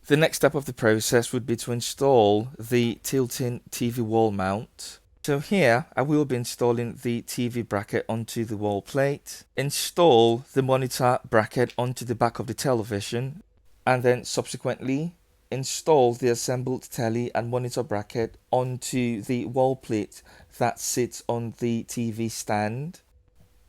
The next step of the process would be to install the tilting TV wall mount. So here I will be installing the TV bracket onto the wall plate, install the monitor bracket onto the back of the television, and then subsequently install the assembled telly and monitor bracket onto the wall plate that sits on the TV stand.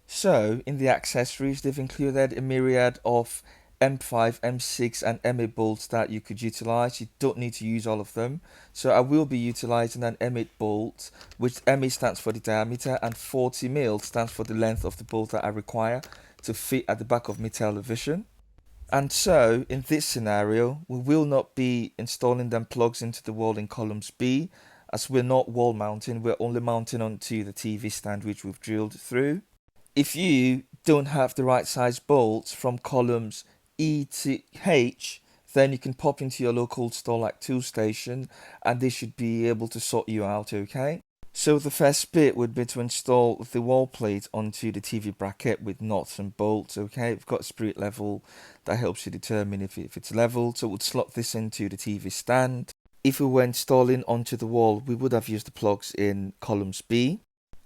So in the accessories, they've included a myriad of M5, M6 and M8 bolts that you could utilize. You don't need to use all of them. So I will be utilizing an M8 bolt, which M8 stands for the diameter and 40mm stands for the length of the bolt that I require to fit at the back of my television. And so in this scenario, we will not be installing them plugs into the wall in columns B, as we're not wall mounting, we're only mounting onto the TV stand which we've drilled through. If you don't have the right size bolts from columns E to H, then you can pop into your local store like Toolstation and they should be able to sort you out, okay? So the first bit would be to install the wall plate onto the TV bracket with nuts and bolts, okay? We've got a spirit level that helps you determine if it's level, so we'll slot this into the TV stand. If we were installing onto the wall, we would have used the plugs in columns B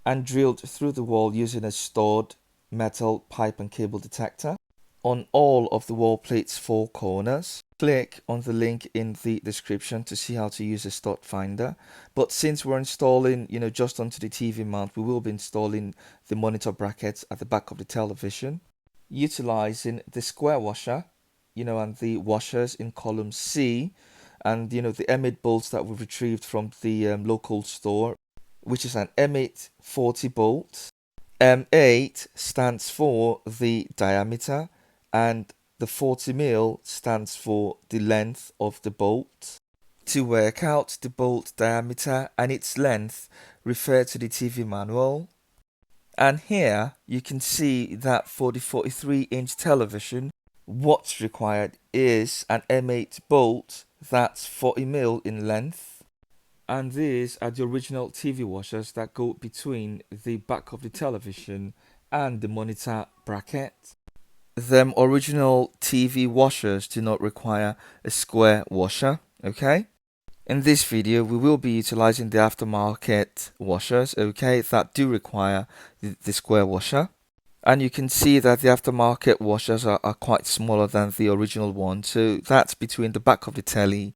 and drilled through the wall using a stored metal pipe and cable detector on all of the wall plate's four corners. Click on the link in the description to see how to use a stud finder. But since we're installing, just onto the TV mount, we will be installing the monitor brackets at the back of the television, utilizing the square washer, and the washers in column C, and the M8 bolts that we retrieved from the local store, which is an M8 40 bolt. M8 stands for the diameter and the 40mm stands for the length of the bolt. To work out the bolt diameter and its length, refer to the TV manual. And here you can see that for the 43-inch television, what's required is an M8 bolt that's 40mm in length. And these are the original TV washers that go between the back of the television and the monitor bracket. Them original TV washers do not require a square washer, okay? In this video, we will be utilizing the aftermarket washers, okay, that do require the square washer. And you can see that the aftermarket washers are quite smaller than the original one, so that's between the back of the telly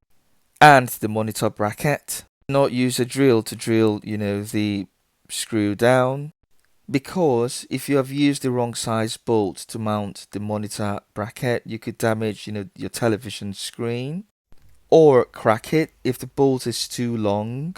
and the monitor bracket. Not use a drill to drill, the screw down, because if you have used the wrong size bolt to mount the monitor bracket, you could damage, your television screen or crack it if the bolt is too long.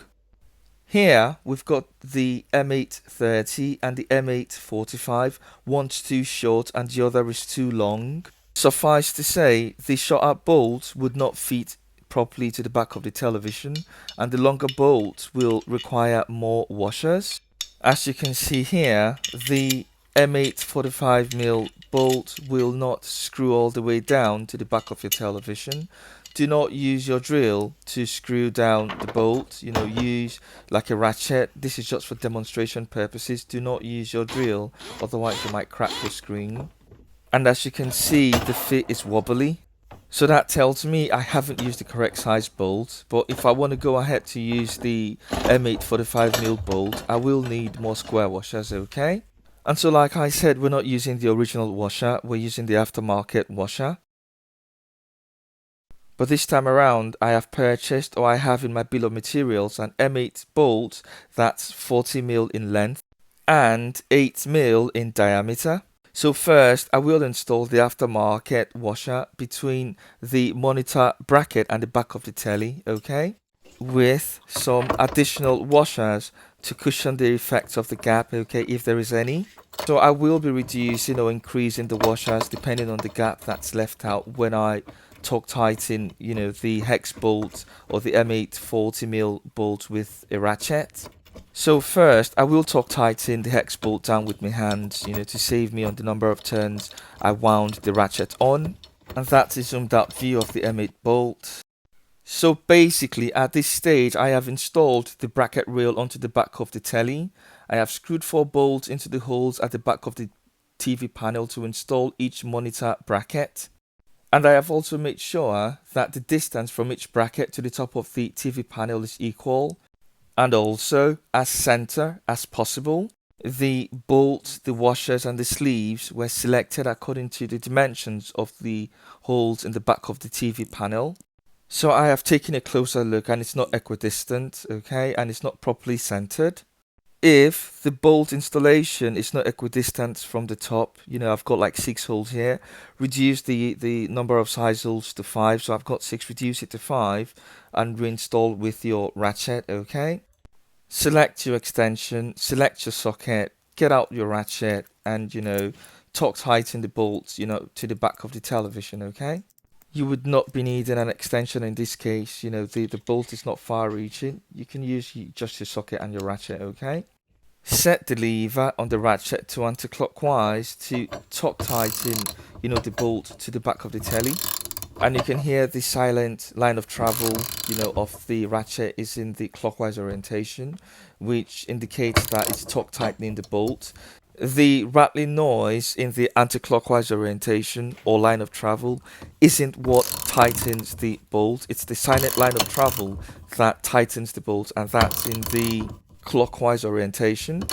Here we've got the M830 and the M845. One's too short and the other is too long. Suffice to say, the shorter bolt would not fit properly to the back of the television, and the longer bolt will require more washers. As you can see here, the M8 45mm bolt will not screw all the way down to the back of your television. Do not use your drill to screw down the bolt, use like a ratchet. This is just for demonstration purposes. Do not use your drill, otherwise you might crack your screen. And as you can see, the fit is wobbly. So that tells me I haven't used the correct size bolt, but if I want to go ahead to use the M8 45mm bolt, I will need more square washers, okay? And so like I said, we're not using the original washer, we're using the aftermarket washer. But this time around, I have purchased, or I have in my bill of materials, an M8 bolt that's 40mm in length and 8mm in diameter. So first, I will install the aftermarket washer between the monitor bracket and the back of the telly, okay? With some additional washers to cushion the effects of the gap, okay, if there is any. So I will be reducing or increasing the washers depending on the gap that's left out when I torque tighten, the hex bolt or the M8 40mm bolt with a ratchet. So first, I will torque tighten the hex bolt down with my hands, to save me on the number of turns I wound the ratchet on. And that's a zoomed out view of the M8 bolt. So basically, at this stage, I have installed the bracket rail onto the back of the telly. I have screwed 4 bolts into the holes at the back of the TV panel to install each monitor bracket. And I have also made sure that the distance from each bracket to the top of the TV panel is equal, and also as center as possible. The bolts, the washers and the sleeves were selected according to the dimensions of the holes in the back of the TV panel. So I have taken a closer look and it's not equidistant, okay, and it's not properly centered. If the bolt installation is not equidistant from the top, I've got like 6 holes here, reduce the number of size holes to 5. So I've got 6, reduce it to 5 and reinstall with your ratchet, okay? Select your extension, select your socket, get out your ratchet and, torque tighten the bolts, to the back of the television, okay? You would not be needing an extension in this case, the bolt is not far reaching. You can use just your socket and your ratchet, okay? Set the lever on the ratchet to anti-clockwise to torque tighten, the bolt to the back of the telly. And you can hear the silent line of travel, of the ratchet is in the clockwise orientation, which indicates that it's torque tightening the bolt. The rattling noise in the anti-clockwise orientation or line of travel isn't what tightens the bolt. It's the silent line of travel that tightens the bolt, and that's in the clockwise orientation.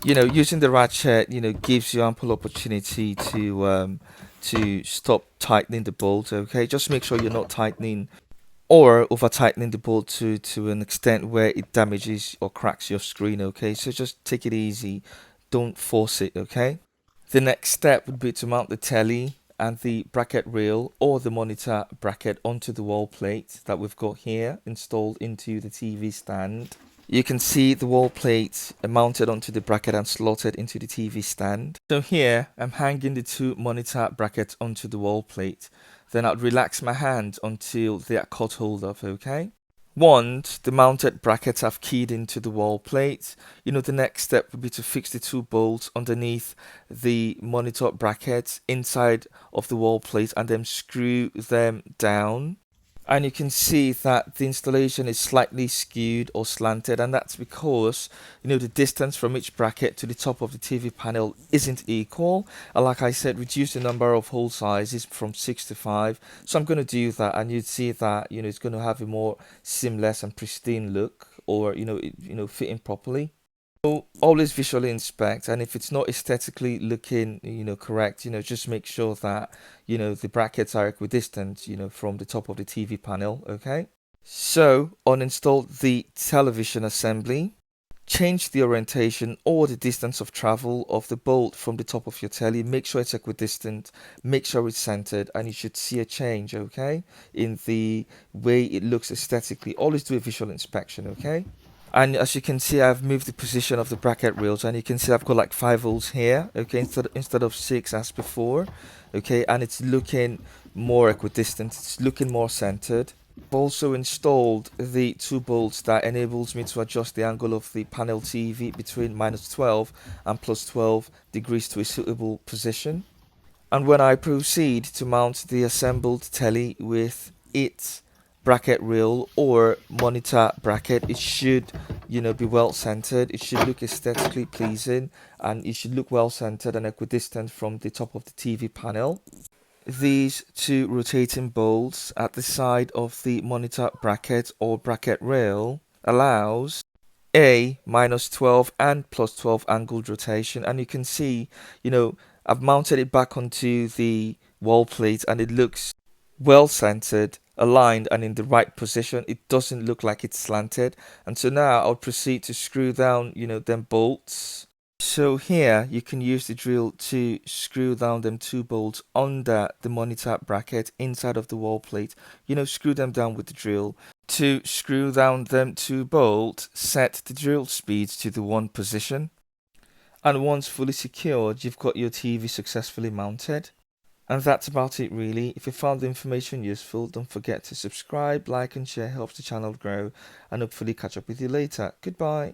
Using the ratchet, gives you ample opportunity to stop tightening the bolt. Okay, just make sure you're not tightening or over tightening the bolt to an extent where it damages or cracks your screen. Okay, so just take it easy, don't force it. Okay, the next step would be to mount the telly and the bracket rail or the monitor bracket onto the wall plate that we've got here installed into the TV stand. You can see the wall plate mounted onto the bracket and slotted into the TV stand. So here I'm hanging the 2 monitor brackets onto the wall plate. Then I'll relax my hand until they are caught hold of, okay? Once the mounted brackets have keyed into the wall plate, the next step would be to fix the 2 bolts underneath the monitor brackets inside of the wall plate and then screw them down. And you can see that the installation is slightly skewed or slanted, and that's because the distance from each bracket to the top of the TV panel isn't equal. And like I said, reduce the number of hole sizes from 6 to 5. So I'm going to do that, and you'd see that it's going to have a more seamless and pristine look, or fitting properly. So always visually inspect, and if it's not aesthetically looking, correct, just make sure that, the brackets are equidistant, from the top of the TV panel, okay? So uninstall the television assembly, change the orientation or the distance of travel of the bolt from the top of your telly, make sure it's equidistant, make sure it's centered, and you should see a change, okay, in the way it looks aesthetically. Always do a visual inspection, okay? And as you can see, I've moved the position of the bracket rails, and you can see I've got like 5 holes here, okay, instead of 6 as before, okay, and it's looking more equidistant, it's looking more centered. I've also installed the 2 bolts that enables me to adjust the angle of the panel TV between -12 and +12 degrees to a suitable position. And when I proceed to mount the assembled telly with its bracket rail or monitor bracket, it should be well centered, it should look aesthetically pleasing, and it should look well centered and equidistant from the top of the TV panel. These 2 rotating bolts at the side of the monitor bracket or bracket rail allows a -12 and +12 angled rotation, and you can see I've mounted it back onto the wall plate and it looks well centered, aligned and in the right position. It doesn't look like it's slanted. And so now I'll proceed to screw down them bolts. So here you can use the drill to screw down them 2 bolts under the monitor bracket inside of the wall plate. Screw them down with the drill. To screw down them 2 bolts, set the drill speed to the 1 position. And once fully secured, you've got your TV successfully mounted. And that's about it really. If you found the information useful, don't forget to subscribe, like and share, helps the channel grow, and hopefully catch up with you later. Goodbye.